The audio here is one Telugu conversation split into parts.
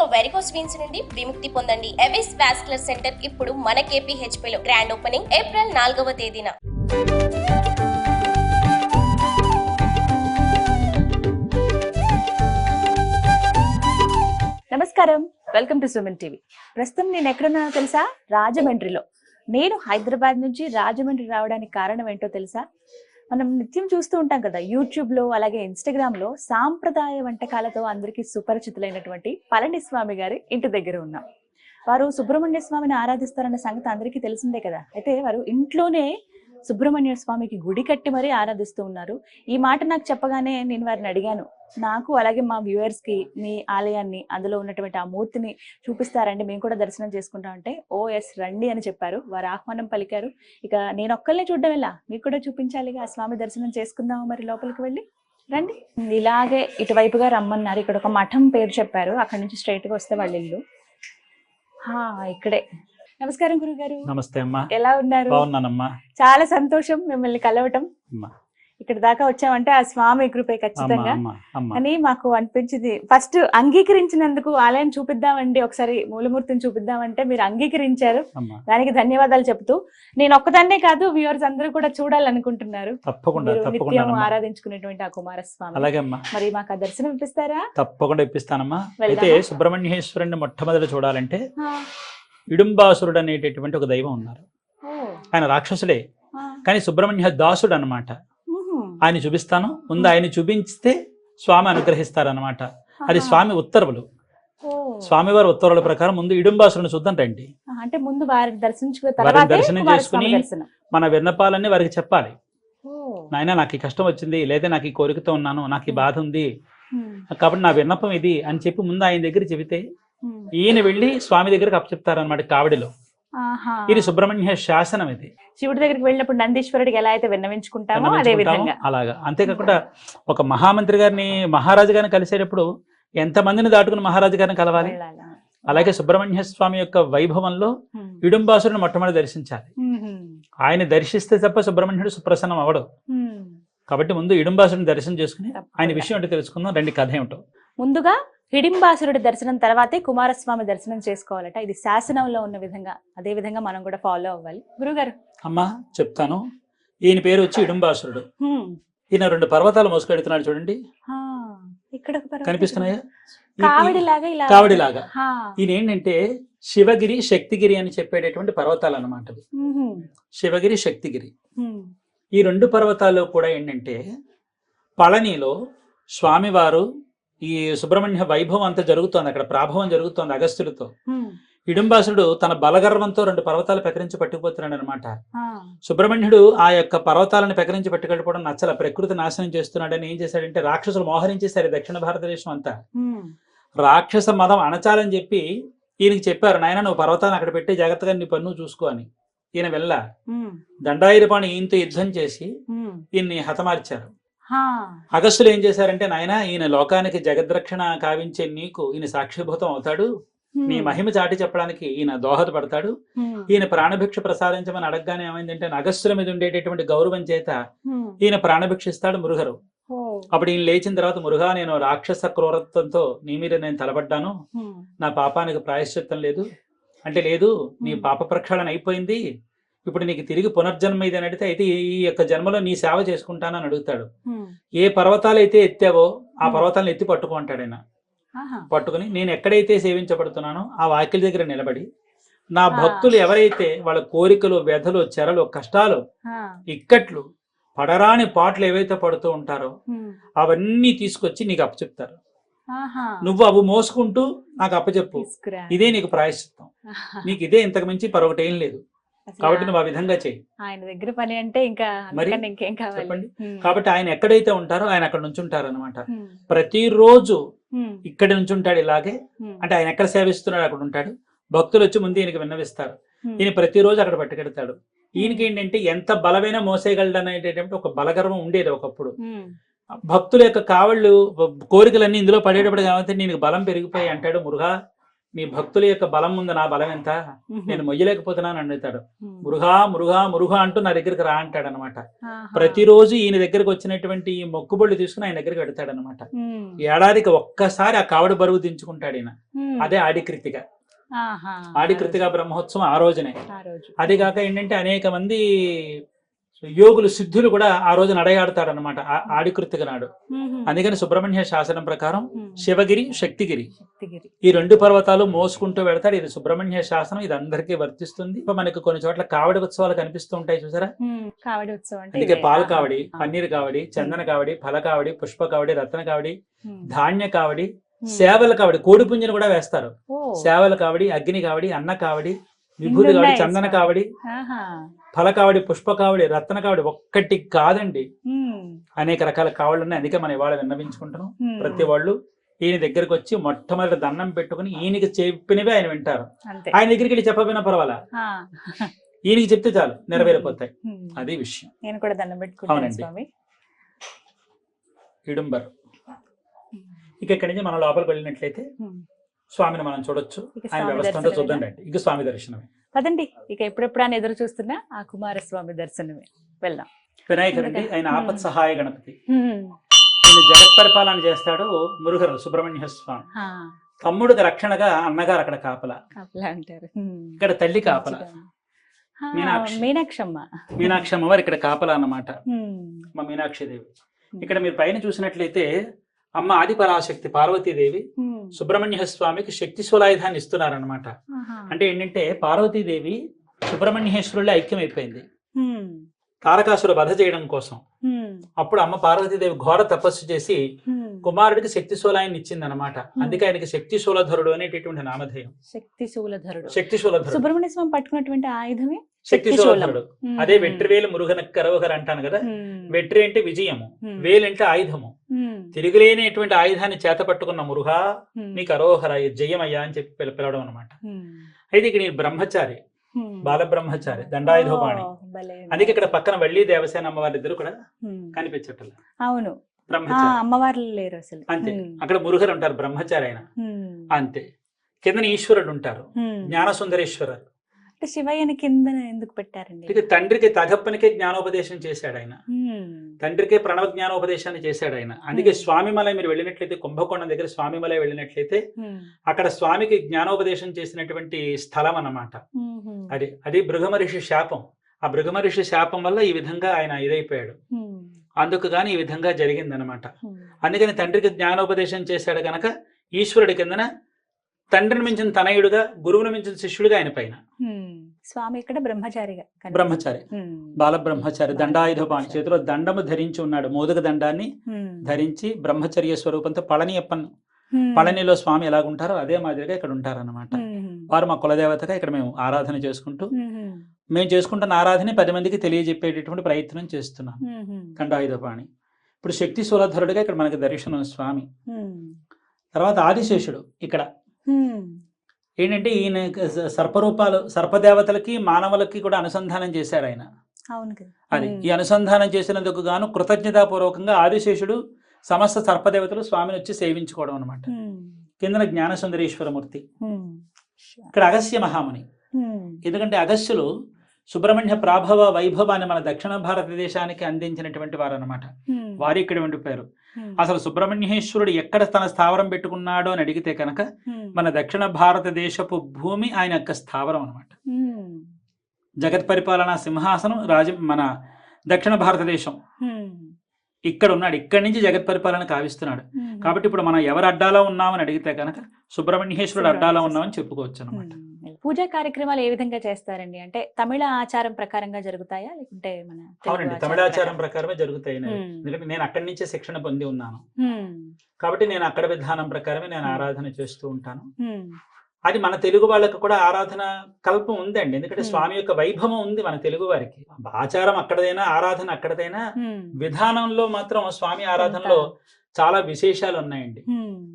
ఇక వెరికోస్ వీన్స్ నుండి విముక్తి పొందండి. ఎవిస్ వాస్కులర్ సెంటర్ ఇప్పుడు మన KPHP లో గ్రాండ్ ఓపెనింగ్ ఏప్రిల్ 4వ తేదీన. నమస్కారం, వెల్కమ్ టు సుమన్ టీవీ. ప్రస్తుతం నేను ఎక్కడున్నానో తెలుసా? రాజమండ్రిలో. నేను హైదరాబాద్ నుంచి రాజమండ్రి రావడానికి కారణం ఏంటో తెలుసా? మనం నిత్యం చూస్తూ ఉంటాం కదా, యూట్యూబ్లో అలాగే ఇన్స్టాగ్రామ్లో సాంప్రదాయ వంటకాలతో అందరికీ సుపరిచితులైనటువంటి పళనిస్వామి గారి ఇంటి దగ్గర ఉన్నాం. వారు సుబ్రహ్మణ్య స్వామిని ఆరాధిస్తారన్న సంగతి అందరికీ తెలిసిందే కదా. అయితే వారు ఇంట్లోనే సుబ్రహ్మణ్య స్వామికి గుడి కట్టి మరీ ఆరాధిస్తూ ఉన్నారు. ఈ మాట నాకు చెప్పగానే నేను వారిని అడిగాను, నాకు అలాగే మా వ్యూవర్స్కి మీ ఆలయాన్ని, అందులో ఉన్నటువంటి ఆ మూర్తిని చూపిస్తారండి, మేము కూడా దర్శనం చేసుకుంటాం అంటే, ఓఎస్ రండి అని చెప్పారు. వారు ఆహ్వానం పలికారు. ఇక నేను ఒక్కళ్ళనే చూడడం ఎలా, మీకు కూడా చూపించాలిగా. ఆ స్వామి దర్శనం చేసుకుందాము మరి, లోపలికి వెళ్ళి రండి. ఇలాగే ఇటువైపుగా రమ్మన్నారు. ఇక్కడ ఒక మఠం పేరు చెప్పారు, అక్కడి నుంచి స్ట్రైట్గా వస్తే వాళ్ళ ఇల్లు. ఇక్కడే. నమస్కారం గురుగారు. నమస్తే అమ్మా, ఎలా ఉన్నారు? బాగున్నానమ్మా. చాలా సంతోషం మిమ్మల్ని కలవటం. ఇక్కడ దాకా వచ్చామంటే ఆ స్వామి కృపే ఖచ్చితంగా అని మాకు అనిపించింది. ఫస్ట్ అంగీకరించినందుకు ఆలయం చూపిద్దామండి, ఒకసారి మూలమూర్తిని చూపిద్దామంటే మీరు అంగీకరించారు, దానికి ధన్యవాదాలు చెప్తూ, నేను ఒక్కదాన్నే కాదు వ్యూవర్స్ అందరూ కూడా చూడాలనుకుంటున్నారు. నిత్యం ఆరాధించుకునేటువంటి ఆ కుమారస్వామి. అలాగే మరి మాకు ఆ దర్శనం ఇప్పిస్తారా? తప్పకుండా ఇప్పిస్తానమ్మా. అయితే సుబ్రహ్మణ్యేశ్వరుని మొట్టమొదటి చూడాలంటే ఇడుంబాసురుడు అనేటటువంటి ఒక దైవం ఉన్నారు. ఆయన రాక్షసుడే, కానీ సుబ్రహ్మణ్య దాసుడు అన్నమాట. ఆయన చూపిస్తాను, ముందు ఆయన చూపించితే స్వామి అనుగ్రహిస్తారనమాట. అది స్వామి ఉత్తర్వులు, స్వామివారి ఉత్తర్వుల ప్రకారం ముందు ఇడుంబాసురుని చూద్దాం రండి. అంటే ముందు వారిని దర్శనం చేసుకుని మన విన్నపాలన్నీ వారికి చెప్పాలి. నాయన నాకు ఈ కష్టం వచ్చింది, లేదా నాకు ఈ కోరికతో ఉన్నాను, నాకు ఈ బాధ ఉంది, కాబట్టి నా విన్నపం ఇది అని చెప్పి ముందు ఆయన దగ్గర చెబితే ఈయన వెళ్ళి స్వామి దగ్గరకు అప్పచెప్తారనమాట కావడిలో. ఇది సుబ్రహ్మణ్య శాసనం. ఇది శివుడి దగ్గరికి వెళ్ళినప్పుడు నందీశ్వరుడికి ఎలా అయితే విన్నవించుకుంటామో అదే విధంగా అలాగా. అంతేకాకుండా ఒక మహామంత్రి గారిని, మహారాజు గారిని కలిసేటప్పుడు ఎంత మందిని దాటుకుని మహారాజు గారిని కలవాలి. అలాగే సుబ్రహ్మణ్య స్వామి యొక్క వైభవంలో ఇడుంబాసురుని మొట్టమొదటి దర్శించాలి. ఆయన దర్శిస్తే తప్ప సుబ్రహ్మణ్యుడు సుప్రసన్నం అవడు. కాబట్టి ముందు ఇడుంబాసురుని దర్శనం చేసుకుని ఆయన విషయం ఏంటో తెలుసుకుందాం రండి. కథ ఏమిటో ముందుగా హిడింబాసురుడి దర్శనం తర్వాతే కుమారస్వామి దర్శనం చేసుకోవాలట. ఇది శాసనంలో ఉన్న విధంగా, అదే విధంగా మనం కూడా ఫాలో అవ్వాలి. గురుగారు అమ్మా చెప్తాను. ఈయన పేరు వచ్చి ఇడుంబాసురుడు. ఈయన 2 పర్వతాలు మోసుకెడుతున్నాడు చూడండి, ఇక్కడ కనిపిస్తున్నాయా? కావడిలాగా. ఈయన ఏంటంటే శివగిరి, శక్తిగిరి అని చెప్పేటటువంటి పర్వతాలు అన్నమాట. శివగిరి, శక్తిగిరి. ఈ 2 పర్వతాలు కూడా ఏంటంటే పళనిలో స్వామివారు ఈ సుబ్రహ్మణ్య వైభవం అంతా జరుగుతోంది, అక్కడ ప్రాభవం జరుగుతోంది అగస్త్యులతో. ఇడుంబాసుడు తన బలగర్వంతో 2 పర్వతాలు పెకరించి పట్టుకుపోతున్నాడు అనమాట. సుబ్రహ్మణ్యుడు ఆ యొక్క పర్వతాలను పెకరించి పట్టుకెళ్ళిపోవడం నచ్చల, ప్రకృతి నాశనం చేస్తున్నాడని ఏం చేశాడంటే రాక్షసులు మోహరించేశారు దక్షిణ భారతదేశం అంతా. రాక్షస మదం అణచాలని చెప్పి ఈయనకి చెప్పారు, నాయన నువ్వు పర్వతాన్ని అక్కడ పెట్టి జాగ్రత్తగా నీ పన్ను చూసుకో అని. ఈయన వెళ్ళ దండాయుధపాణి ఈయనతో యుద్ధం చేసి ఈయన్ని హతమార్చారు. అగస్త్యులు ఏం చేశారంటే, నాయన ఈయన లోకానికి జగద్రక్షణ కావించే నీకు ఈయన సాక్షిభూతం అవుతాడు, నీ మహిమ చాటి చెప్పడానికి ఈయన దోహదపడతాడు, ఈయన ప్రాణభిక్ష ప్రసాదించమని అడగగానే ఏమైందంటే అగస్త్యుల మీద ఉండేటటువంటి గౌరవం చేత ఈయన ప్రాణభిక్ష ఇస్తాడు మురుగరు. అప్పుడు ఈయన లేచిన తర్వాత, మురుగా నేను రాక్షస క్రూరత్వంతో నీ మీద నేను తలబడ్డాను, నా పాపానికి ప్రాయశ్చిత్తం లేదు అంటే, లేదు నీ పాప ప్రక్షాళన అయిపోయింది, ఇప్పుడు నీకు తిరిగి పునర్జన్మ ఇది అని అడిగితే, అయితే ఈ యొక్క జన్మలో నీ సేవ చేసుకుంటానని అడుగుతాడు. ఏ పర్వతాలు అయితే ఎత్తావో ఆ పర్వతాలను ఎత్తి పట్టుకో అంటాడు ఆయన. పట్టుకుని నేను ఎక్కడైతే సేవించబడుతున్నానో ఆ వాకిలి దగ్గర నిలబడి నా భక్తులు ఎవరైతే వాళ్ళ కోరికలు, వ్యధలు, చెరలు, కష్టాలు, ఇక్కట్లు, పడరాని పాటలు ఏవైతే పడుతూ ఉంటారో అవన్నీ తీసుకొచ్చి నీకు అప్పచెప్తారు. నువ్వు అవి మోసుకుంటూ నాకు అప్పచెప్పు, ఇదే నీకు ప్రాయశ్చిత్తం, నీకు ఇదే ఇంతకు మించి మరొకటి ఏం లేదు. కాబట్టి నువ్వు ఆ విధంగా చెయ్యి. ఆయన దగ్గర పని అంటే ఇంకా మరి ఇంకేం కావాలి చెప్పండి. కాబట్టి ఆయన ఎక్కడైతే ఉంటారో ఆయన అక్కడ నుంచి ఉంటారు అనమాట. ప్రతిరోజు ఇక్కడ నుంచి ఉంటాడు ఇలాగే. అంటే ఆయన ఎక్కడ సేవిస్తున్నాడు అక్కడ ఉంటాడు. భక్తులు వచ్చి ముందు ఈయనకి విన్నవిస్తారు, ఈయన ప్రతిరోజు అక్కడ పట్టుకెడతాడు. ఈయనకి ఏంటంటే ఎంత బలమైన మోసేయగలడు అనేటటువంటి ఒక బలగర్వం ఉండేది ఒకప్పుడు. భక్తుల యొక్క కావళ్ళు, కోరికలన్నీ ఇందులో పడేటప్పుడు కాబట్టి నేను బలం పెరిగిపోయి అంటాడు, మురుగా మీ భక్తుల యొక్క బలం ముందు నా బలం ఎంత, నేను మొయ్యలేకపోతున్నాను అని అడుగుతాడు. మురుగా మురుగా మురుగా అంటూ నా దగ్గరికి రా అంటాడు అనమాట. ప్రతిరోజు ఈయన దగ్గరికి వచ్చినటువంటి ఈ మొక్కుబళ్ళు తీసుకుని ఆయన దగ్గరికి వెడతాడు అనమాట. ఏడాదికి ఒక్కసారి ఆ కావడి బరువు దించుకుంటాడు ఈయన. అదే ఆడికృతిక. ఆడికృతిక బ్రహ్మోత్సవం ఆ రోజునే. అది కాక ఏంటంటే అనేక మంది యోగులు సిద్ధులు కూడా ఆ రోజు నడయాడతాడు అనమాట ఆడికృతిక నాడు. అందుకని సుబ్రహ్మణ్య శాసనం ప్రకారం శివగిరి, శక్తిగిరి ఈ 2 పర్వతాలు మోసుకుంటూ వెళ్తాడు. ఇది సుబ్రహ్మణ్య శాసనం, ఇది అందరికీ వర్తిస్తుంది. మనకు కొన్ని చోట్ల కావడి ఉత్సవాలు కనిపిస్తూ ఉంటాయి చూసారా. కావడి ఉత్సవం అందుకే పాల కావడి, పన్నీర్ కావడి, చందన కావడి, ఫల కావడి, పుష్ప కావడి, రత్న కావడి, ధాన్య కావడి, సేవల కావడి, కోడి పుంజను కూడా వేస్తారు. సేవల కావడి, అగ్ని కావడి, అన్న కావడి, విభూతి కావడి, చందన కావడి, ఫల కావడి, పుష్ప కావడి, రత్న కావడి ఒక్కటి కాదండి, అనేక రకాల కావళ్ళు ఉన్నాయి. అందుకే మనం ఇవాళ విన్నవించుకుంటున్నాం. ప్రతి వాళ్ళు ఈయన దగ్గరకు వచ్చి మొట్టమొదటి దండం పెట్టుకుని ఈయనకి చెప్పినవి ఆయన వింటారు. ఆయన దగ్గరికి వెళ్ళి చెప్పకపోయినా పర్వాలా, ఈయనకి చెప్తే చాలు నెరవేరిపోతాయి. అది విషయం. నేను కూడా దండం పెట్టుకుంటాను స్వామి. ఇడుంబర్. ఇక ఇక్కడి నుంచి మనం లోపలికి వెళ్ళినట్లయితే స్వామిని మనం చూడొచ్చు. ఆయన వ్యవస్థ చూద్దాం రండి. ఇక స్వామి దర్శనమే. పదండి. ఇక ఎప్పుడెప్పుడు అని ఎదురు చూస్తున్నా ఆ కుమారస్వామి దర్శనమే. వెళ్దాం. వినాయకుడండి, ఆయన ఆపత్ సహాయ గణపతి. ఆయన జగత్ పరిపాలన చేస్తాడు. మురుగరు సుబ్రహ్మణ్య స్వామి తమ్ముడికి రక్షణగా అన్నగారు అక్కడ కాపలా అంటారు. ఇక్కడ తల్లి కాపల మీనాక్షమ్మ వారు ఇక్కడ కాపలా అన్నమాట. మా మీనాక్షిదేవి. ఇక్కడ మీరు పైన చూసినట్లయితే అమ్మ ఆదిపరాశక్తి పార్వతీదేవి సుబ్రహ్మణ్య స్వామికి శక్తి శూలాయుధాన్ని ఇస్తున్నారనమాట. అంటే ఏంటంటే పార్వతీదేవి సుబ్రహ్మణ్యేశ్వరుల్లో ఐక్యమైపోయింది తారకాసుర వధ చేయడం కోసం. అప్పుడు అమ్మ పార్వతీదేవి ఘోర తపస్సు చేసి కుమారుడికి శక్తి శూలాన్ని ఇచ్చింది అనమాట. అందుకే ఆయనకి శక్తి శూలధరుడు అనేటటువంటి నామధేయం. శక్తి శూలధరుడు. సుబ్రహ్మణ్య స్వామి పట్టుకున్నటువంటి ఆయుధమే శక్తి శూలధరుడు. అదే వెట్రివేలు మురుగన కరవకర అంటాను కదా. వెట్రి అంటే విజయము, వేలు అంటే ఆయుధము. తిరుగులేనటువంటి ఆయుధాన్ని చేత పట్టుకున్న మురుగా నీకు అరోహర జయమయ్యా అని చెప్పి పిలవడం అనమాట. అయితే ఇక్కడ బ్రహ్మచారి, బాలబ్రహ్మచారి, దండాయుధోపాణి. అందుకే ఇక్కడ పక్కన వల్లి దేవసేన అమ్మవారి ఇద్దరు కూడా కనిపించట్లేదు. అవును, బ్రహ్మచారి అమ్మవారు లేరు అసలు. అంతే. అక్కడ మురుగరు ఉంటారు, బ్రహ్మచారి అయినా అంతే. కింద ఈశ్వరుడు ఉంటారు, జ్ఞాన సుందరేశ్వరరు. శివయ్యని కింద ఎందుకు పెట్టారండి? ఇక తండ్రికి తగప్పనికే జ్ఞానోపదేశం చేశాడు ఆయన. తండ్రికే ప్రణవ జ్ఞానోపదేశాన్ని చేశాడు ఆయన. అందుకే స్వామిమలై మీరు వెళ్ళినట్లయితే, కుంభకోణం దగ్గర స్వామిమలై వెళ్ళినట్లయితే అక్కడ స్వామికి జ్ఞానోపదేశం చేసినటువంటి స్థలం అన్నమాట. అది భృగమహర్షి శాపం. ఆ భృగమహర్షి శాపం వల్ల ఈ విధంగా ఆయన ఇదైపోయాడు. అందుకు గాని ఈ విధంగా జరిగిందనమాట. అందుకని తండ్రికి జ్ఞానోపదేశం చేశాడు కనుక ఈశ్వరుడి కిందన తండ్రిని మించిన తనయుడుగా, గురువుని మించిన శిష్యుడిగా ఆయన పైన. స్వామి ఇక్కడ బ్రహ్మచారిగా, బ్రహ్మచారి, బాలబ్రహ్మచారి, దండాయుధపాణి, చేతిలో దండము ధరించి ఉన్నాడు. మోదక దండాన్ని ధరించి బ్రహ్మచర్య స్వరూపంతో పళనియప్పన్, పళనిలో స్వామి ఎలాగుంటారో అదే మాదిరిగా ఇక్కడ ఉంటారన్నమాట. వారు మా కులదేవతగా ఇక్కడ మేము ఆరాధన చేసుకుంటూ, మేము చేసుకుంటున్న ఆరాధన 10 మందికి తెలియజెప్పేటటువంటి ప్రయత్నం చేస్తున్నాం. దండాయుధపాణి. ఇప్పుడు శక్తి శూలధరుడిగా ఇక్కడ మనకి దర్శనం స్వామి. తర్వాత ఆదిశేషుడు ఇక్కడ ఏంటంటే ఈయన సర్పరూపాలు, సర్పదేవతలకి మానవులకి కూడా అనుసంధానం చేశారు ఆయన. అది ఈ అనుసంధానం చేసినందుకు గాను కృతజ్ఞతాపూర్వకంగా ఆదిశేషుడు సమస్త సర్పదేవతలు స్వామిని వచ్చి సేవించుకోవడం అనమాట. కిందన జ్ఞాన సుందరేశ్వరమూర్తి. ఇక్కడ అగస్త్య మహాముని. ఎందుకంటే అగస్త్యులు సుబ్రహ్మణ్య ప్రాభవ వైభవాన్ని మన దక్షిణ భారతదేశానికి అందించినటువంటి వారు అనమాట. వారు ఇక్కడ ఉండిపోయారు. అసలు సుబ్రహ్మణ్యేశ్వరుడు ఎక్కడ తన స్థావరం పెట్టుకున్నాడో అని అడిగితే కనుక మన దక్షిణ భారతదేశపు భూమి ఆయన యొక్క స్థావరం అనమాట. జగత్ పరిపాలనా సింహాసనం మన దక్షిణ భారతదేశం ఇక్కడ ఉన్నాడు. ఇక్కడి నుంచి జగత్ పరిపాలన కావిస్తున్నాడు. కాబట్టి ఇప్పుడు మనం ఎవరు అడ్డాలో ఉన్నామని అడిగితే కనుక సుబ్రహ్మణ్యేశ్వరుడు అడ్డాలో ఉన్నామని చెప్పుకోవచ్చు అనమాట. పూజా కార్యక్రమాలు ఏ విధంగా చేస్తారండి? అంటే తమిళ ఆచారం ప్రకారంగా జరుగుతాయా లేకుంటే మన? అవునండి, తమిళ ఆచారం ప్రకారమే జరుగుతాయి. ఎందుకంటే నేను అక్కడి నుంచే శిక్షణ పొంది ఉన్నాను కాబట్టి నేను అక్కడ విధానం ప్రకారమే నేను ఆరాధన చేస్తూ ఉంటాను. అది మన తెలుగు వాళ్ళకు కూడా ఆరాధన కల్పం ఉందండి. ఎందుకంటే స్వామి యొక్క వైభవం ఉంది మన తెలుగు వారికి. ఆచారం అక్కడదైనా, ఆరాధన అక్కడదైనా, విధానంలో మాత్రం స్వామి ఆరాధనలో చాలా విశేషాలు ఉన్నాయండి.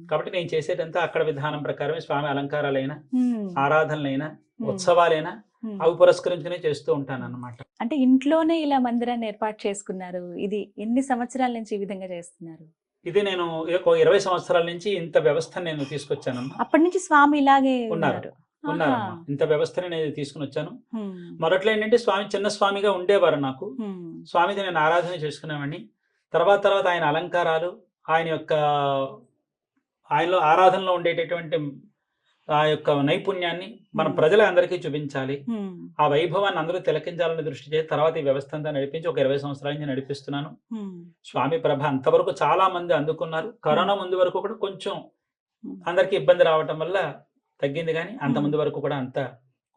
కాబట్టి నేను చేసేదంతా అక్కడ విధానం ప్రకారమే. స్వామి అలంకారాలైనా, ఆరాధనలైనా, ఉత్సవాలైనా అవి పురస్కరించుకునే చేస్తూ ఉంటాను అన్నమాట. అంటే ఇంట్లోనే ఇలా మందిరాన్ని ఏర్పాటు చేసుకున్నారు. ఇది ఎన్ని సంవత్సరాల నుంచి ఈ విధంగా చేస్తున్నారు? ఇది నేను ఒక 20 సంవత్సరాల నుంచి ఇంత వ్యవస్థను నేను తీసుకొచ్చానమ్మా. అప్పటి నుంచి స్వామి ఇలాగే ఉన్నారు. ఆహా. ఉన్నారమ్మా. ఇంత వ్యవస్థని నేను తీసుకుని వచ్చాను. హ్మ్. మొదట్లో ఏంటంటే స్వామి చిన్న స్వామిగా ఉండేవారు నాకు. హ్మ్. స్వామికి నేను ఆరాధన చేసుకునేవాడిని. తర్వాత ఆయన అలంకారాలు, ఆయన యొక్క ఆయనలో ఆరాధనలో ఉండేటటువంటి ఆ యొక్క నైపుణ్యాన్ని మన ప్రజలందరికీ చూపించాలి. హ్మ్. ఆ వైభవాన్ని అందరూ తిలకించాలని దృష్టి చేసి తర్వాత ఈ వ్యవస్థ అంతా నడిపించి ఒక 20 సంవత్సరాల నుంచి నడిపిస్తున్నాను. హ్మ్. స్వామి ప్రభ అంతవరకు చాలా మంది అందుకున్నారు. కరోనా ముందు వరకు కూడా కొంచెం Hmm. అందరికి ఇబ్బంది రావటం వల్ల తగ్గింది, కానీ అంత ముందు వరకు కూడా అంతా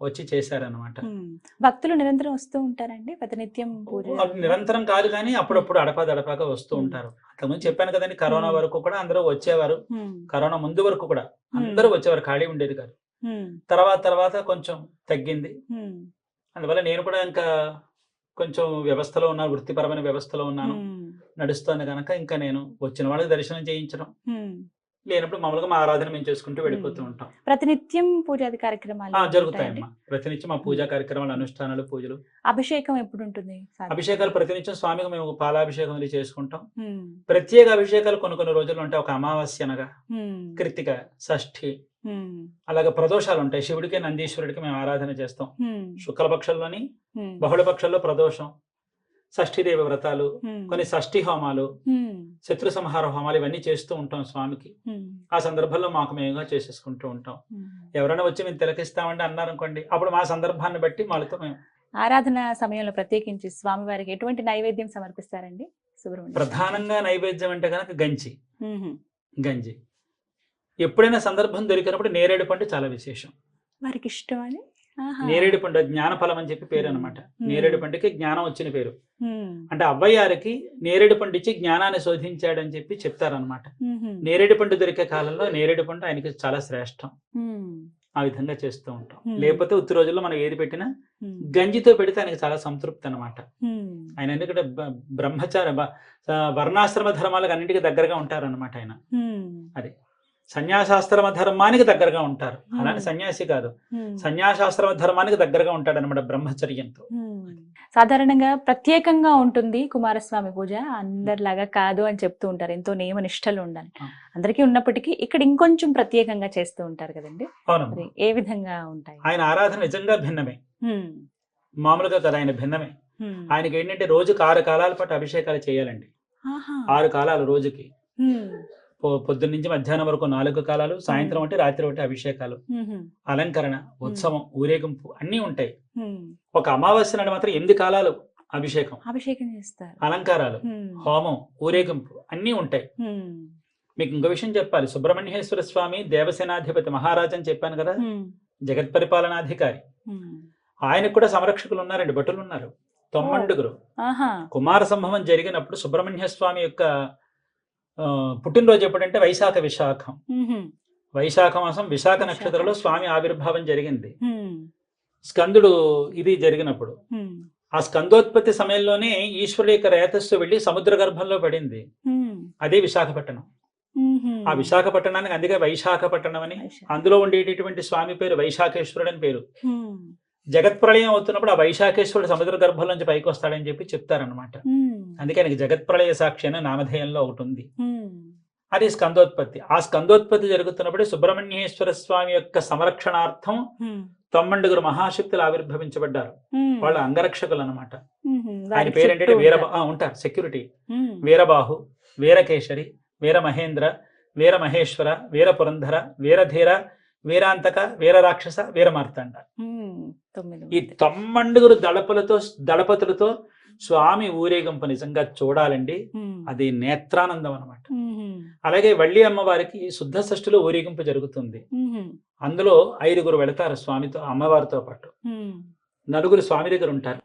వచ్చి చేశారనమాట. హ్మ్. భక్తులు నిరంతరం వస్తూ ఉంటారండి ప్రతినిత్యం పూజ? నిరంతరం కాదు, కానీ అప్పుడప్పుడు అడపాదడపాగా వస్తూ ఉంటారు. అంతకుముందు చెప్పాను కదండి, కరోనా వరకు కూడా అందరూ వచ్చేవారు. హ్మ్. కరోనా ముందు వరకు కూడా అందరూ వచ్చేవారు, ఖాళీ ఉండేది కాదు. హ్మ్. తర్వాత కొంచెం తగ్గింది. హ్మ్. అందువల్ల నేను కూడా ఇంకా కొంచెం వ్యవస్థలో ఉన్నాను, వృత్తిపరమైన వ్యవస్థలో ఉన్నాను, హ్మ్. నడుస్తుంది కనుక ఇంకా నేను వచ్చిన వాళ్ళకి దర్శనం చేయించడం, హ్మ్. లేనప్పుడు మామూలుగా మా ఆరాధన మేము చేసుకుంటూ వెళ్ళిపోతూ ఉంటాం. ప్రతినిత్యం పూజాది కార్యక్రమాలు ఉంటాయండి? జరుగుతాయమ్మా. ప్రతినిత్యం మా పూజా కార్యక్రమాలు, అనుష్ఠానాలు, పూజలు. అభిషేకం ఎప్పుడు ఉంటుంది? అభిషేకాలు ప్రతినిత్యం స్వామికి మేము పాలాభిషేకం అది చేసుకుంటాం. హ్మ్. ప్రత్యేక అభిషేకాలు కొన్ని రోజులు ఉంటాయి. ఒక అమావాస్య అనగా, హ్మ్. కృత్తిక, షష్ఠి, హ్మ్. అలాగే ప్రదోషాలు ఉంటాయి. శివుడికి నందీశ్వరుడికి మేము ఆరాధన చేస్తాం. హ్మ్. శుక్లపక్షంలోని, హ్మ్. బహుళపక్షంలో ప్రదోషం, షష్ఠీదేవి వ్రతాలు, హ్మ్. కొన్ని షష్ఠి హోమాలు, హ్మ్. శత్రు సంహార హోమాలు ఇవన్నీ చేస్తూ ఉంటాం స్వామికి. హ్మ్. ఆ సందర్భంలో మాకు మేముగా చేసేసుకుంటూ ఉంటాం. హ్మ్. ఎవరైనా వచ్చి మేము తిలకిస్తామంటే అన్నారనుకోండి, అప్పుడు మా సందర్భాన్ని బట్టి వాళ్ళతో మేము ఆరాధన సమయంలో ప్రత్యేకించి స్వామివారికి ఎటువంటి నైవేద్యం సమర్పిస్తారండి? సుబ్రహ్మణ్య ప్రధానంగా నైవేద్యం అంటే కనుక గంజి. మ్మ్. గంజి ఎప్పుడైనా సందర్భం దొరికినప్పుడు నేరేడు పండు చాలా విశేషం. వారికి ఇష్టం అని? ఆహా. నేరేడు పండు జ్ఞానఫలం అని చెప్పి పేరు అనమాట. నేరేడు పండుకి జ్ఞానం వచ్చిన పేరు. మ్మ్. అంటే అవ్వయ్యారికి నేరేడు పండు ఇచ్చి జ్ఞానాన్ని శోధించాడని చెప్పి చెప్తారనమాట. మ్మ్. నేరేడు పండు దొరికే కాలంలో నేరేడు పండు ఆయనకి చాలా శ్రేష్టం. మ్మ్. ఆ విధంగా చేస్తూ ఉంటాం. Hmm. లేకపోతే ఉత్తి రోజుల్లో మనం ఏది పెట్టినా మ్మ్. గంజితో పెడితే ఆయనకి చాలా సంతృప్తి అనమాట. మ్మ్. ఆయన ఎందుకంటే బ్రహ్మచార వర్ణాశ్రమ ధర్మాలకు అన్నింటికి దగ్గరగా ఉంటారనమాట ఆయన. మ్మ్. అది సన్యాసాశ్రమ ధర్మానికి దగ్గరగా ఉంటారు. అలానే Hmm. సన్యాసి కాదు, మ్మ్. సన్యాసాశ్రమ ధర్మానికి దగ్గరగా ఉంటాడు అనమాట బ్రహ్మచర్యంతో. మ్మ్. సాధారణంగా ప్రత్యేకంగా ఉంటుంది కుమారస్వామి పూజ, అందరిలాగా కాదు అని చెప్తూ ఉంటారు. ఎంతో నియమ నిష్టలు ఉండాలి. ఆ. అందరికీ ఉన్నప్పటికీ ఇక్కడ ఇంకొంచెం ప్రత్యేకంగా చేస్తూ ఉంటారు కదండి. అవునమ్మా. మరి ఏ విధంగా ఉంటాయి? ఆయన ఆరాధన నిజంగా భిన్నమే, మ్మ్. మామూలుగా కదా, ఆయన భిన్నమే. మ్మ్. ఆయనకి ఏంటంటే రోజుకి 6 కాలాల పాటు అభిషేకాలు చేయాలండి. ఆహా. 6 కాలాలు రోజుకి. మ్మ్. పొద్దున్న నుంచి మధ్యాహ్నం వరకు 4 కాలాలు, సాయంత్రం ఒకటి, రాత్రి ఒకటి అభిషేకాలు, మ్మ్. అలంకరణ, ఉత్సవం, ఊరేగింపు అన్నీ ఉంటాయి. మ్మ్. ఒక అమావాస్య నాడు మాత్రం 8 కాలాలు అభిషేకం, అభిషేకం చేస్తారు. అలంకారాలు, మ్మ్. హోమం, ఊరేగింపు అన్నీ ఉంటాయి. మ్మ్. మీకు ఇంకో విషయం చెప్పాలి. సుబ్రహ్మణ్యేశ్వర స్వామి దేవసేనాధిపతి మహారాజ్ అని చెప్పాను కదా, మ్మ్. జగత్ పరిపాలనాధికారి. మ్మ్. ఆయనకు కూడా సంరక్షకులు ఉన్నారండి, భటులు ఉన్నారు, 9 ఆహా. కుమార సంభవం జరిగినప్పుడు సుబ్రహ్మణ్య స్వామి యొక్క పుట్టినరోజు ఎప్పుడంటే విశాఖం. మ్మ్. వైశాఖ మాసం విశాఖ విశాఖ. నక్షత్రంలో స్వామి ఆవిర్భావం జరిగింది. మ్మ్. స్కందుడు ఇది జరిగినప్పుడు మ్మ్. ఆ స్కందోత్పత్తి సమయంలోనే ఈశ్వరుడి యొక్క రేతస్సు వెళ్లి సముద్ర గర్భంలో పడింది. మ్మ్. అదే విశాఖపట్నం. మ్మ్. ఆ విశాఖపట్నానికి అందుకే వైశాఖపట్నం అని, వైశాఖ. అందులో ఉండేటటువంటి స్వామి పేరు వైశాఖేశ్వరుడు అని పేరు. మ్మ్. జగత్ప్రళయం అవుతున్నప్పుడు ఆ వైశాఖేశ్వరుడు సముద్ర గర్భం నుంచి పైకి వస్తాడని చెప్పి చెప్తారనమాట. మ్మ్. అందుకే ఆయనకి జగత్ప్రళయ సాక్షి అనే నామధేయంలో ఒకటి ఉంది. మ్మ్. అది స్కందోత్పత్తి. ఆ స్కందోత్పత్తి జరుగుతున్నప్పుడు సుబ్రహ్మణ్యేశ్వర స్వామి యొక్క సంరక్షణార్థం మ్మ్. 9 మహాశక్తులు ఆవిర్భవించబడ్డారు. మ్మ్. వాళ్ళ అంగరక్షకులు అనమాట. మ్మ్. ఆయన వారి పేరు చుట్టూ ఏంటంటే ఉంటారు. ఉంటారు సెక్యూరిటీ. మ్మ్. వీరబాహు, వీరకేశరి, వీరమహేంద్ర, వీరమహేశ్వర, వీరపురంధర, వీరధీర, వీరాంతక, వీరరాక్షస, వీరమార్తాండ. మ్మ్. 9 ఈ 9 దళపతులతో స్వామి ఊరేగింపు నిజంగా చూడాలండి. మ్మ్. అది నేత్రానందం అనమాట. మ్మ్. అలాగే వల్లి అమ్మవారికి శుద్ధ షష్ఠిలో ఊరేగింపు జరుగుతుంది. మ్మ్. అందులో 5 వెళతారు స్వామితో, అమ్మవారితో పాటు. మ్మ్. 4 స్వామి దగ్గర ఉంటారు,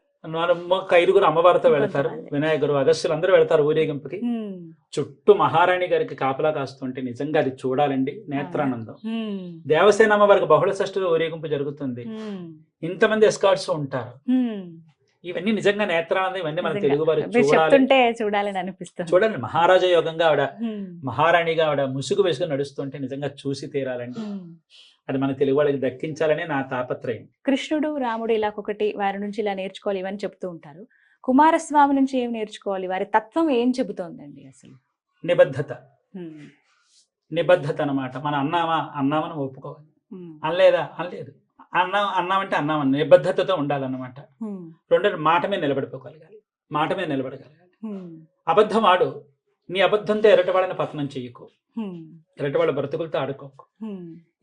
ఒక 5 అమ్మవారితో వెళతారు. వినాయకుడు, అగస్త్యులు అందరూ వెళతారు ఊరేగింపుకి. మ్మ్. చుట్టూ మహారాణి గారికి కాపలా కాస్తుంటే నిజంగా అది చూడాలండి, నేత్రానందం. మ్మ్. దేవసేన అమ్మవారికి బహుళ షష్ఠిలో ఊరేగింపు జరుగుతుంది. మ్మ్. ఇంతమంది ఎస్కార్ట్స్ ఉంటారు. మ్మ్. ఇవన్నీ నిజంగా నేత్రానందం. ఇవన్నీ మన నిజంగా. తెలుగు వారు మీరు చూడాలి. చెప్తుంటే చూడాలని అనిపిస్తుంది. చూడండి, మహారాజా యోగంగా ఆవిడ, మ్మ్. మహారాణిగా ఆవిడ ముసుగు వేసుకుని నడుస్తుంటే నిజంగా చూసి తీరాలండి. మ్మ్. అది మన తెలుగు వాళ్ళకి దక్కించాలనే నా తాపత్రయం. కృష్ణుడు, రాముడు ఇలా ఒకటి వారి నుంచి ఇలా నేర్చుకోవాలి ఇవన్నీ చెప్తూ ఉంటారు. కుమారస్వామి నుంచి ఏం నేర్చుకోవాలి? వారి తత్వం ఏం చెబుతోందండి అసలు? నిబద్ధత. నిబద్ధత అనమాట. మనం అన్నామని ఒప్పుకోవాలి, అనలేదా అనలేదు, అన్నామంటే అన్నామని నిబద్ధతతో ఉండాలన్నమాట. రెండోది మాట మీద నిలబడిపోగలగాలి, మాట మీద నిలబడగలగాలి. అబద్ధం ఆడు, నీ అబద్ధంతో ఎరటవాళ్ళని పతనం చెయ్యకు, ఎరటవాళ్ళ బ్రతుకులతో ఆడుకోకు.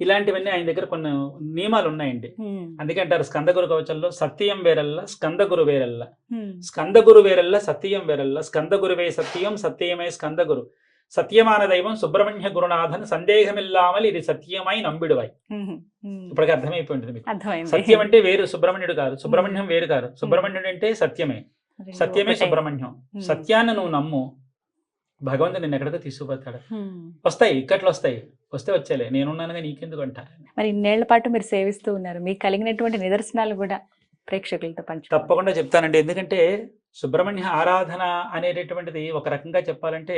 ఇలాంటివన్నీ ఆయన దగ్గర కొన్ని నియమాలు ఉన్నాయండి. అందుకే అంటారు స్కందగురు కవచంలో సత్యం వేరల్ల స్కందగురు వేరల్ల, స్కందగురు వేరల్ల సత్యం వేరల్ల, స్కందగురువే సత్యం సత్యమే స్కందగురు, సత్యమాన దైవం సుబ్రహ్మణ్య గురునాథన్ సందేహమిల్లామలి ఇది సత్యమై నంబిడువై. ఇప్పటికి అర్థమైపోయింది మీకు. సత్యం అంటే వేరు, సుబ్రహ్మణ్యుడు కాదు, సుబ్రహ్మణ్యం వేరు కాదు. సుబ్రహ్మణ్యుడు అంటే సత్యమే, సత్యమే సుబ్రహ్మణ్యం. సత్యాన్ని నువ్వు నమ్ము, భగవంతుడు నిన్ను ఎక్కడికో తీసుకుపోతాడు. వస్తాయి ఇక్కట్లు వస్తాయి, వస్తే వచ్చేలే, నేనున్నానుగా నీకెందుకు అంట. మరి ఇన్నేళ్ల పాటు మీరు సేవిస్తూ ఉన్నారు, మీకు కలిగినటువంటి నిదర్శనాలు కూడా ప్రేక్షకులతో పంచు. తప్పకుండా చెప్తానండి. ఎందుకంటే సుబ్రహ్మణ్య ఆరాధన అనేటటువంటిది ఒక రకంగా చెప్పాలంటే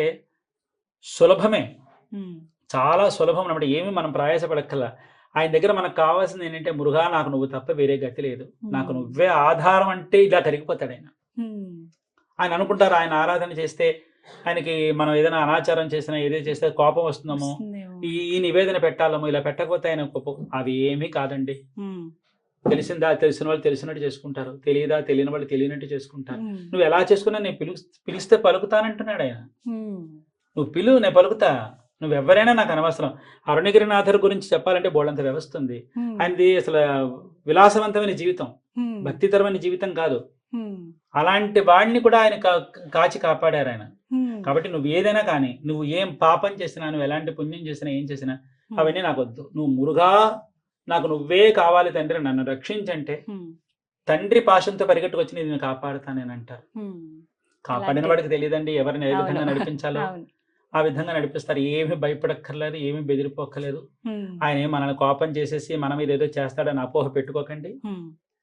సులభమే, చాలా సులభం అన్నమాట. ఏమి మనం ప్రయాసపడక్కల్లా. ఆయన దగ్గర మనకు కావాల్సింది ఏంటంటే మురుగా నాకు నువ్వు తప్ప వేరే గతి లేదు, నాకు నువ్వే ఆధారం అంటే ఇలా కరిగిపోతాడు ఆయన. ఆయన అనుకుంటారు ఆయన ఆరాధన చేస్తే ఆయనకి మనం ఏదైనా అనాచారం చేసినా ఏదైతే చేస్తే కోపం వస్తుందేమో, ఈ నివేదన పెట్టాలమో, ఇలా పెట్టకపోతే ఆయన కోపం. అవి ఏమీ కాదండి. తెలిసిందా తెలిసిన వాళ్ళు తెలిసినట్టు చేసుకుంటారు, తెలియదా తెలియని వాళ్ళు తెలియనట్టు చేసుకుంటారు. నువ్వు ఎలా చేసుకున్నా నేను పిలిస్తే పలుకుతానంటున్నాడు ఆయన. నువ్వు పిలువు, నేను పలుకుతా, నువ్వెవరైనా నాకు అనవసరం. అరుణగిరినాథర్ గురించి చెప్పాలంటే బోళ్ళంత వ్యవస్థ ఉంది. ఆయనది అసలు విలాసవంతమైన జీవితం, భక్తితరమైన జీవితం కాదు. అలాంటి వాడిని కూడా ఆయన కాచి కాపాడారు ఆయన. కాబట్టి నువ్వు ఏదైనా కానీ, నువ్వు ఏం పాపం చేసినా, నువ్వు ఎలాంటి పుణ్యం చేసినా, ఏం చేసినా అవన్నీ నాకు వద్దు, నువ్వు మురుగా నాకు నువ్వే కావాలి తండ్రి, నన్ను రక్షించంటే తండ్రి పాశంతో పరిగెట్టుకొచ్చి నేను కాపాడుతానని అంటారు. కాపాడిన వాడికి తెలియదండి ఎవరిని ఏ విధంగా నడిపించాలో, ఆ విధంగా నడిపిస్తారు. ఏమి భయపడక్కర్లేదు, ఏమి బెదిరిపోక్కర్లేదు. ఆయన మనల్ని కోపం చేసేసి మన మీద ఏదో చేస్తాడని అపోహ పెట్టుకోకండి.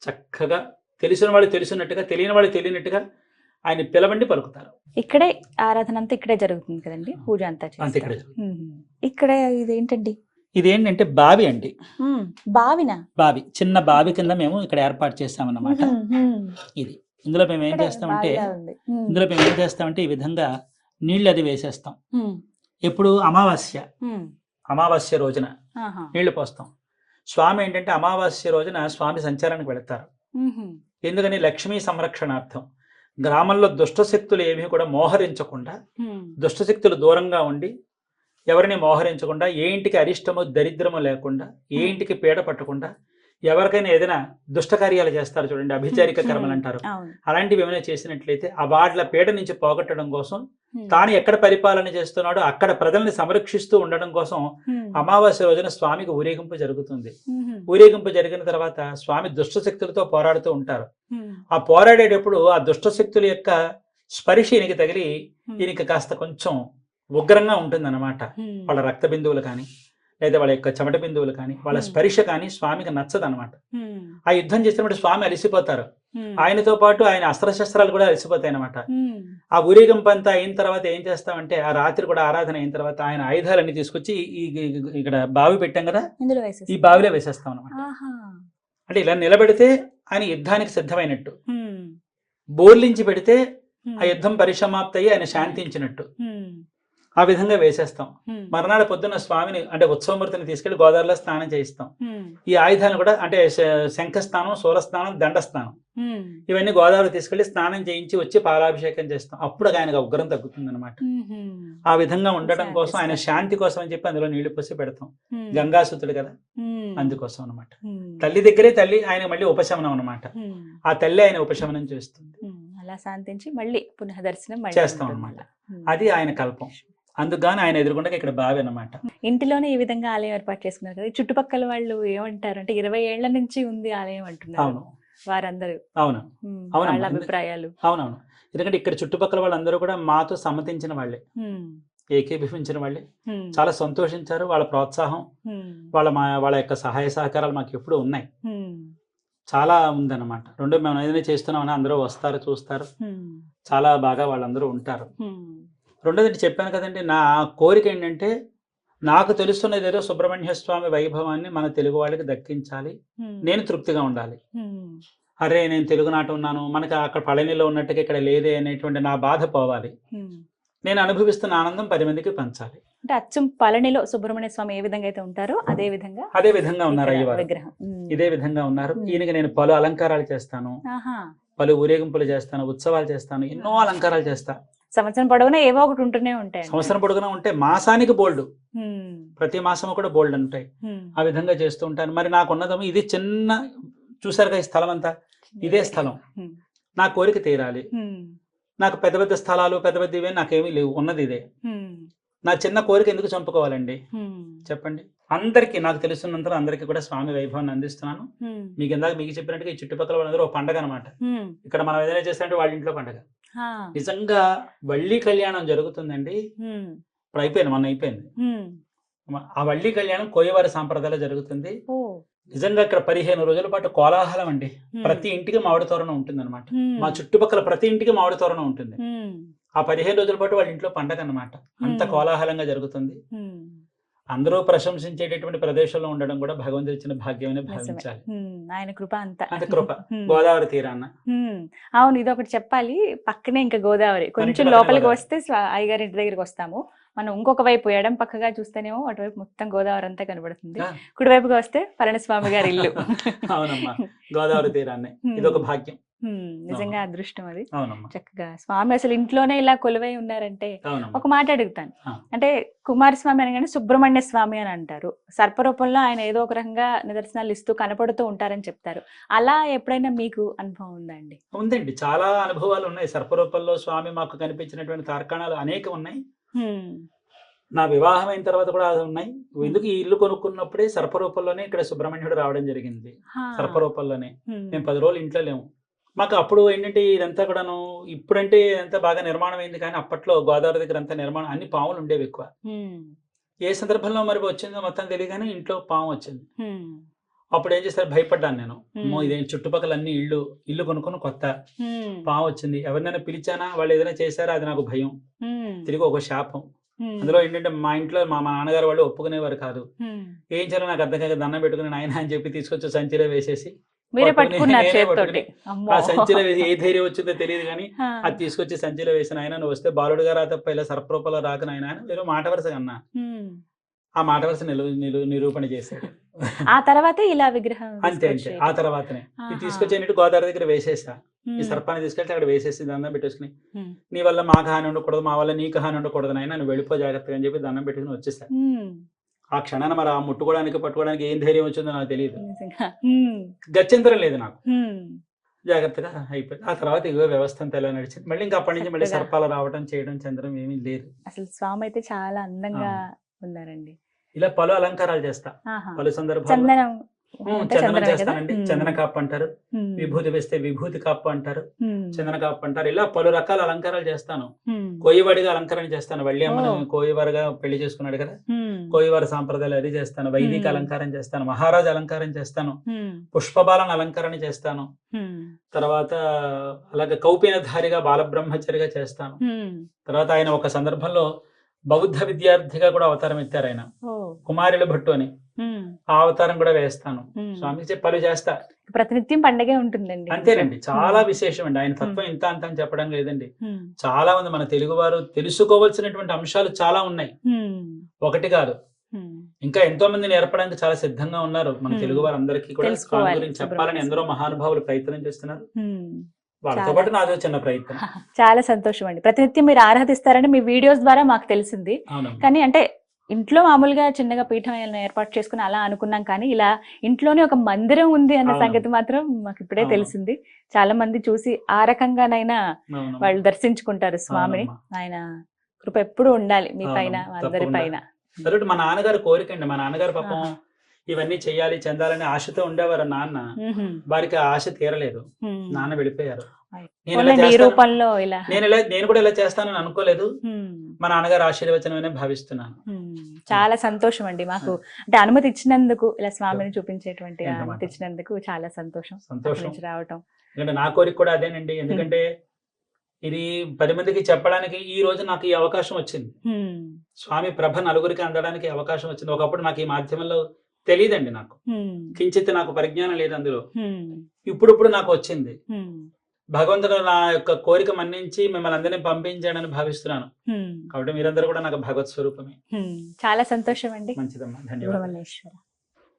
చక్కగా తెలిసిన వాళ్ళు తెలిసినట్టుగా, తెలియని వాళ్ళు తెలియనట్టుగా ఆయన పిలవండి, పలుకుతారు. ఇక్కడే ఆరాధన అంతా ఇక్కడే జరుగుతుంది కదండి, పూజ అంతా ఇక్కడే. ఇక్కడ ఇదేంటండి? ఇదేంటంటే బావి అండి. బావినా? బావి, చిన్న బావి కింద మేము ఇక్కడ ఏర్పాటు చేస్తామన్నమాట. ఇది ఇందులో మేము ఏం చేస్తామంటే ఈ విధంగా నీళ్లు అది వేసేస్తాం. ఎప్పుడు అమావాస్య రోజున నీళ్లు పోస్తాం. స్వామి ఏంటంటే అమావాస్య రోజున స్వామి సంచారానికి వెళతారు. ఎందుకని? లక్ష్మీ సంరక్షణార్థం. గ్రామంలో దుష్టశక్తులు ఏమీ కూడా మోహరించకుండా, దుష్టశక్తులు దూరంగా ఉండి ఎవరిని మోహరించకుండా, ఏ ఇంటికి అరిష్టము దరిద్రము లేకుండా, ఏ ఇంటికి పీడ పట్టకుండా, ఎవరికైనా ఏదైనా దుష్టకార్యాలు చేస్తారు చూడండి, అభిచారిక కర్మలు అంటారు, అలాంటివి ఏమైనా చేసినట్లయితే ఆ వాట్ల పీడ నుంచి పోగొట్టడం కోసం, తాను ఎక్కడ పరిపాలన చేస్తున్నాడో అక్కడ ప్రజల్ని సంరక్షిస్తూ ఉండడం కోసం అమావాస్య రోజున స్వామికి ఊరేగింపు జరుగుతుంది. ఊరేగింపు జరిగిన తర్వాత స్వామి దుష్టశక్తులతో పోరాడుతూ ఉంటారు. ఆ పోరాడేటప్పుడు ఆ దుష్టశక్తుల యొక్క స్పర్శ ఈయనకి తగిలి ఈయనకి కాస్త కొంచెం ఉగ్రంగా ఉంటుంది అన్నమాట. వాళ్ళ రక్త బిందువులు కానీ, లేదా వాళ్ళ యొక్క చెమట బిందువులు కానీ, వాళ్ళ స్పర్శ కానీ స్వామికి నచ్చదు అనమాట. ఆ యుద్ధం చేసినప్పుడు స్వామి అలసిపోతారు, ఆయనతో పాటు ఆయన అస్త్రశస్త్రాలు కూడా అలసిపోతాయి అనమాట. ఆ ఊరేగింపు అంతా అయిన తర్వాత ఏం చేస్తామంటే, ఆ రాత్రి కూడా ఆరాధన అయిన తర్వాత ఆయన ఆయుధాలన్నీ తీసుకొచ్చి ఇక్కడ బావి పెట్టాం కదా, ఈ బావిలో వేసేస్తాం అనమాట. అంటే ఇలా నిలబెడితే ఆయన యుద్ధానికి సిద్ధమైనట్టు, బోర్లించి పెడితే ఆ యుద్ధం పరిసమాప్తి అయ్యి ఆయన శాంతించినట్టు. ఆ విధంగా వేసేస్తాం. మర్నాడు పొద్దున్న స్వామిని అంటే ఉత్సవమూర్తిని తీసుకెళ్లి గోదావరిలో స్నానం చేయిస్తాం. ఈ ఆయుధాలను కూడా అంటే శంఖస్నానం, శూలస్నానం, దండస్నానం ఇవన్నీ గోదావరి తీసుకెళ్లి స్నానం చేయించి వచ్చి పాలాభిషేకం చేస్తాం. అప్పుడు ఆయనకు ఉగ్రం తగ్గుతుంది అనమాట. ఆ విధంగా ఉండటం కోసం, ఆయన శాంతి కోసం అని చెప్పి అందులో నీళ్లు పోసి పెడతాం. గంగాసుతుడు కదా, అందుకోసం అనమాట. తల్లి దగ్గరే తల్లి ఆయన మళ్ళీ ఉపశమనం అనమాట. ఆ తల్లి ఆయన ఉపశమనం చేస్తుంది. అలా శాంతించి మళ్ళీ పునః దర్శనం చేస్తాం అనమాట. అది ఆయన కల్పం. అందుకని ఆయన ఎదుర్కొంటే ఇక్కడ బావి అన్నమాట. ఇంటిలోనే ఈ విధంగా ఆలయం ఏర్పాటు చేసుకున్నారు కదా, చుట్టుపక్కల వాళ్ళు ఏమంటారు అంటే 20 ఏళ్ల నుంచి ఉంది ఆలయం అంటున్నారు. అవును, వారందరూ అవును వాళ్ళ అభిప్రాయాలు. అవునవును. ఎందుకంటే ఇక్కడ చుట్టుపక్కల వాళ్ళందరూ కూడా మాతో సమ్మతించిన వాళ్ళే, ఏకీభవించిన వాళ్ళే. చాలా సంతోషించారు. వాళ్ళ ప్రోత్సాహం, వాళ్ళ యొక్క సహాయ సహకారాలు మాకు ఎప్పుడు ఉన్నాయి. చాలా ఉందన్నమాట. రెండు మేము ఏదైనా చేస్తున్నామని అందరూ వస్తారు, చూస్తారు. చాలా బాగా వాళ్ళందరూ ఉంటారు. రెండోది చెప్పాను కదండి, నా కోరిక ఏంటంటే నాకు తెలుస్తున్నది ఏదో సుబ్రహ్మణ్య స్వామి వైభవాన్ని మన తెలుగు వాళ్ళకి దక్కించాలి, నేను తృప్తిగా ఉండాలి. అరే నేను తెలుగునాట ఉన్నాను, మనకి అక్కడ పళనిలో ఉన్నట్టుగా ఇక్కడ లేదే అనేటువంటి నా బాధ పోవాలి. నేను అనుభవిస్తున్న ఆనందం 10 మందికి పంచాలి. అంటే అచ్చం పళనిలో సుబ్రహ్మణ్య స్వామి ఏ విధంగా అయితే ఉంటారో అదే విధంగా అదే విధంగా ఉన్నారు ఇక్కడ అయ్యవారు, విగ్రహం. ఇదే విధంగా ఉన్నారు. ఉమ్. ఈయనకి నేను పలు అలంకారాలు చేస్తాను, ఆహా. పలు ఊరేగింపులు చేస్తాను, ఉత్సవాలు చేస్తాను, ఎన్నో అలంకారాలు చేస్తా. సంవత్సరం పొడవునా ఏవో ఒకటి ఉంటూనే ఉంటాయి. సంవత్సరం పొడుగునా ఉంటే మాసానికి బోల్డ్, ప్రతి మాసం కూడా బోల్డ్ ఉంటాయి. ఆ విధంగా చేస్తూ ఉంటాను. మరి నాకు ఉన్నదము ఇది చిన్న, చూసారుగా ఈ స్థలం అంతా, ఇదే స్థలం. నా కోరిక తీరాలి. నాకు పెద్ద పెద్ద స్థలాలు పెద్ద పెద్ద ఇవే నాకేమీ లేవు, ఉన్నది ఇదే. నా చిన్న కోరిక ఎందుకు చంపుకోవాలండి చెప్పండి. అందరికీ నాకు తెలుసున్నంత అందరికీ కూడా స్వామి వైభవాన్ని అందిస్తున్నాను. మీకు ఇందాక మీకు చెప్పినట్టుగా ఈ చుట్టుపక్కల వాళ్ళందరూ ఒక పండగ అనమాట. ఇక్కడ మనం ఏదైనా చేస్తామంటే వాళ్ళ ఇంట్లో పండగ. నిజంగా వల్లి కళ్యాణం జరుగుతుందండి. ఇప్పుడు అయిపోయింది, మొన్న అయిపోయింది. ఆ వల్లి కళ్యాణం కోయవారి సాంప్రదాయంలో జరుగుతుంది. నిజంగా ఇక్కడ 15 రోజుల పాటు కోలాహలం అండి. ప్రతి ఇంటికి మామిడి తోరణం ఉంటుంది అనమాట. మా చుట్టుపక్కల ప్రతి ఇంటికి మామిడి తోరణం ఉంటుంది. ఆ 15 రోజుల పాటు వాళ్ళ ఇంట్లో పండగ అన్నమాట. అంత కోలాహలంగా జరుగుతుంది. అందరూ ప్రశంసించేటటువంటి ప్రదేశంలో ఉండడం కూడా భగవంతుడు ఇచ్చిన భాగ్యమని భావించాలి. ఆయన కృప అంత కృప. గోదావరి తీరాన్న. అవును, ఇది ఒకటి చెప్పాలి. పక్కనే ఇంకా గోదావరి, కొంచెం లోపలికి వస్తే అయ్యగారి ఇంటి దగ్గరికి వస్తాము. మనం ఇంకొక వైపు ఎడం పక్కగా చూస్తేనేమో అటువైపు మొత్తం గోదావరి అంతా కనబడుతుంది. కుడివైపుగా వస్తే పళనిస్వామి గారి ఇల్లు. అవునమ్మా, గోదావరి తీరాన్ని. ఇది ఒక భాగ్యం, నిజంగా అదృష్టం అది. అవునమ్మా. చక్కగా స్వామి అసలు ఇంట్లోనే ఇలా కొలువై ఉన్నారంటే ఒక మాట అడుగుతాను. అంటే కుమారస్వామి అనగానే సుబ్రహ్మణ్య స్వామి అని అంటారు. సర్పరూపంలో ఆయన ఏదో ఒక రకంగా నిదర్శనాలు ఇస్తూ కనపడుతూ ఉంటారని చెప్తారు. అలా ఎప్పుడైనా మీకు అనుభవం ఉందా అండి? ఉందండి, చాలా అనుభవాలు ఉన్నాయి. సర్పరూపంలో స్వామి మాకు కనిపించినటువంటి తార్కాణాలు అనేకం ఉన్నాయి. నా వివాహం అయిన తర్వాత కూడా అది ఉన్నాయి. ఎందుకు ఈ ఇల్లు కొనుక్కున్నప్పుడే సర్పరూపంలోనే ఇక్కడ సుబ్రహ్మణ్యుడు రావడం జరిగింది. సర్పరూపంలోనే మేము 10 రోజులు ఇంట్లో లేము. మాకు అప్పుడు ఏంటంటే ఇదంతా కూడాను, ఇప్పుడంటే ఇదంతా బాగా నిర్మాణం అయింది, కానీ అప్పట్లో గోదావరి దగ్గర అంతా నిర్మాణం, అన్ని పాములు ఉండేవి ఎక్కువ. ఏ సందర్భంలో మరి వచ్చిందో మొత్తం తెలియగానే ఇంట్లో పాము వచ్చింది. అప్పుడు ఏం చేస్తారు, భయపడ్డాను నేను. ఇదేం చుట్టుపక్కల అన్ని ఇల్లు కొనుక్కొని కొత్త పాము వచ్చింది. ఎవరినైనా పిలిచానా, వాళ్ళు ఏదైనా చేశారా, అది నాకు భయం. తిరిగి ఒక శాపం. అందులో ఏంటంటే మా ఇంట్లో మా నాన్నగారు వాళ్ళు ఒప్పుకునేవారు కాదు. ఏం చేయాలో నాకు అర్థం కాక దండం పెట్టుకుని నాయన అని చెప్పి తీసుకొచ్చి సంచిలో వేసేసి ఆ సంచిలో వేసి, ఏ ధైర్యం వచ్చిందో తెలియదు కానీ అది తీసుకొచ్చి సంచిలో వేసిన ఆయన, నువ్వు వస్తే బాలుడుగా రా తప్ప ఇలా సర్పరూపంలో రాక నాయన వేరే మాట వరుస అన్నా. ఆ మాట వరుస నిరూపణ చేశాడు. ఆ తర్వాత ఇలా విగ్రహం అంతే అంతే. ఆ తర్వాతనే ఇది తీసుకొచ్చేటట్టు గోదావరి దగ్గర వేసేసా. ఈ సర్పాన్ని తీసుకెళ్తే అక్కడ వేసేసి దండం పెట్టేసుకుని, నీ వల్ల మాకు హాని ఉండకూడదు, మా వల్ల నీకు హాని ఉండకూడదు నాయన, నువ్వు వెళ్ళిపో జాగ్రత్తగా అని చెప్పి దండం పెట్టుకుని వచ్చేసా. ఆ క్షణాన్ని మరి ఆ ముట్టుకోవడానికి పట్టుకోవడానికి ఏం ధైర్యం వచ్చిందో నాకు తెలియదు. గత్యంతరం లేదు నాకు. జాగ్రత్తగా అయిపోయింది. ఆ తర్వాత ఇవో వ్యవస్థ అంతా ఎలా నడిచింది. మళ్ళీ ఇంకా అప్పటి నుంచి మళ్ళీ సర్పాలు రావడం చేయడం చంద్రం ఏమీ లేదు. అసలు స్వామి అయితే చాలా అందంగా ఉన్నారండి. ఇలా పలు అలంకారాలు చేస్తా, పలు సందర్భాలు. చందనం చేస్తానండి. చందన కాపు అంటారు, విభూతి వేస్తే విభూతి కాపు అంటారు, చందన కాపు అంటారు. ఇలా పలు రకాల అలంకారాలు చేస్తాను. కోయివాడిగా అలంకరణ చేస్తాను. వల్లి అమ్మని కోయివారుగా పెళ్లి చేసుకున్నాడు కదా, కోయివారి సాంప్రదాయాలు అది చేస్తాను. వైదిక అలంకారం చేస్తాను, మహారాజు అలంకారం చేస్తాను, పుష్పబాలను అలంకరణ చేస్తాను. తర్వాత అలాగే కౌపీనధారిగా బాలబ్రహ్మచారిగా చేస్తాను. తర్వాత ఆయన ఒక సందర్భంలో బౌద్ధ విద్యార్థిగా కూడా అవతారం ఎత్తారు. ఆయన కుమారుల భట్టు అని ఆ అవతారం కూడా వేస్తాను. స్వామి చెప్పాలి చేస్తా. ప్రతినిత్యం పండగే ఉంటుందండి. అంతేనండి, చాలా విశేషం అండి. ఆయన తత్వం ఇంత అంత అని చెప్పడం లేదండి. చాలా మంది మన తెలుగు వారు తెలుసుకోవాల్సినటువంటి అంశాలు చాలా ఉన్నాయి, ఒకటి కాదు. ఇంకా ఎంతో మంది నేర్పడానికి చాలా సిద్ధంగా ఉన్నారు. మన తెలుగు వారు అందరికీ కూడా స్వామి గురించి చెప్పాలని ఎందరో మహానుభావులు ప్రయత్నం చేస్తున్నారు. వాళ్ళతో పాటు నాదో చిన్న ప్రయత్నం. చాలా సంతోషం అండి. ప్రతినిత్యం మీరు ఆరాధిస్తారని మీ వీడియోస్ ద్వారా మాకు తెలిసింది. కానీ అంటే ఇంట్లో మామూలుగా చిన్నగా పీఠం ఏర్పాటు చేసుకుని అలా అనుకున్నాం, కానీ ఇలా ఇంట్లోనే ఒక మందిరం ఉంది అన్న సంగతి మాత్రం మాకు ఇప్పుడే తెలిసింది. చాలా మంది చూసి ఆ రకంగానైనా వాళ్ళు దర్శించుకుంటారు స్వామిని. ఆయన కృప ఎప్పుడు ఉండాలి మీ పైన, అందరి పైన. మా నాన్నగారు కోరిక అండి. మా నాన్నగారు పాపం ఇవన్నీ చెయ్యాలి చెందాలని ఆశతో ఉండేవారు నాన్న. వారికి ఆశ తీరలేదు, నాన్న వెళ్ళిపోయారు. నేను కూడా ఇలా చేస్తానని అనుకోలేదు. మా నాన్నగారు ఆశీర్వచనమనే భావిస్తున్నాను. చాలా సంతోషం అండి. మాకు అంటే అనుమతి ఇచ్చినందుకు, ఇలా స్వామిని చూపించేటువంటి అనుమతి ఇచ్చినందుకు చాలా సంతోషం రావటం. ఎందుకంటే నా కోరిక కూడా అదేనండి. ఎందుకంటే ఇది 10 మందికి చెప్పడానికి ఈ రోజు నాకు ఈ అవకాశం వచ్చింది. స్వామి ప్రభ నలుగురికి అందడానికి అవకాశం వచ్చింది. ఒకప్పుడు నాకు ఈ మాధ్యమంలో తెలియదండి, నాకు కించిత్ నాకు పరిజ్ఞానం లేదు అందులో. ఇప్పుడు నాకు వచ్చింది. భగవంతుడు నా యొక్క కోరిక మన్నించి మిమ్మల్ని అందరినీ పంపించాడని భావిస్తున్నాను. హ్మ్. కాబట్టి మీరందరూ కూడా నాకు భగవత్ స్వరూపమే. హ్మ్. చాలా సంతోషం అండి. మంచిదమ్మా, ధన్యవాదాలు. గుణమల్లేశ్వర.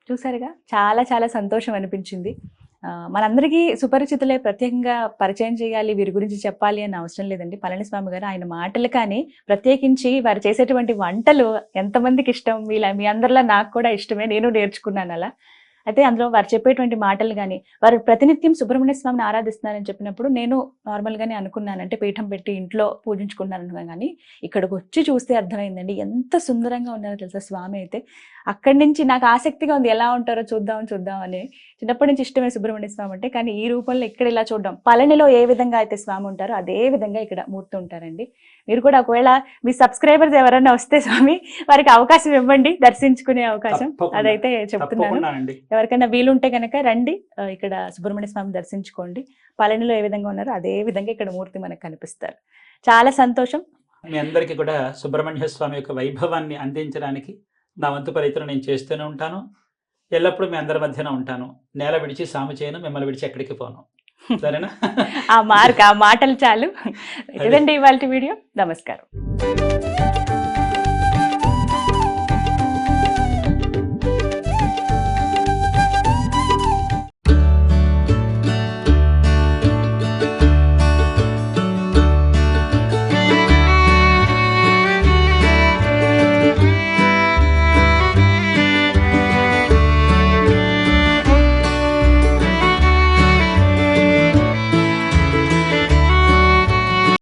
చూసారుగా, చాలా చాలా సంతోషం అనిపించింది. మనందరికీ సుపరిచితులే, ప్రత్యేకంగా పరిచయం చేయాలి, వీరి గురించి చెప్పాలి అని అవసరం లేదండి. పళనిస్వామి గారు ఆయన మాటలు కానీ, ప్రత్యేకించి వారు చేసేటువంటి వంటలు ఎంతమందికి ఇష్టం, మీ అందరిలో నాకు కూడా ఇష్టమే, నేను నేర్చుకున్నాను అలా. అయితే అందులో వారు చెప్పేటువంటి మాటలు కానీ, వారు ప్రతినిత్యం సుబ్రహ్మణ్య స్వామిని ఆరాధిస్తున్నారని చెప్పినప్పుడు నేను నార్మల్గానే అనుకున్నాను, అంటే పీఠం పెట్టి ఇంట్లో పూజించుకున్నాను. కానీ ఇక్కడికి వచ్చి చూస్తే అర్థమైందండి ఎంత సుందరంగా ఉన్నారో తెలుసా స్వామి. అయితే అక్కడి నుంచి నాకు ఆసక్తిగా ఉంది, ఎలా ఉంటారో చూద్దాం అని. చిన్నప్పటి నుంచి ఇష్టమే సుబ్రహ్మణ్య స్వామి అంటే, కానీ ఈ రూపంలో ఇక్కడ ఇలా చూడడం, పళనిలో ఏ విధంగా అయితే స్వామి ఉంటారో అదే విధంగా ఇక్కడ మూర్తి ఉంటారండి. మీరు కూడా ఒకవేళ మీ సబ్స్క్రైబర్స్ ఎవరైనా వస్తే స్వామి వారికి అవకాశం ఇవ్వండి, దర్శించుకునే అవకాశం. అదైతే చెప్తున్నాను. తప్పకుండా. ఎవరికైనా వీలుంటే కనుక రండి, ఇక్కడ సుబ్రహ్మణ్య స్వామి దర్శించుకోండి. పళనిలో ఏ విధంగా ఉన్నారో అదే విధంగా ఇక్కడ మూర్తి మనకు కనిపిస్తారు. చాలా సంతోషం. మీ అందరికీ కూడా సుబ్రహ్మణ్య స్వామి యొక్క వైభవాన్ని అందించడానికి నా వంతు ప్రయత్నం నేను చేస్తూనే ఉంటాను. ఎల్లప్పుడూ మీ అందరి మధ్యన ఉంటాను. నేల విడిచి సాము చేయను, మిమ్మల్ని విడిచి ఎక్కడికి పోను. సరేనా? ఆ మాటలు చాలు. ఇదండి ఇవాళ వీడియో. నమస్కారం.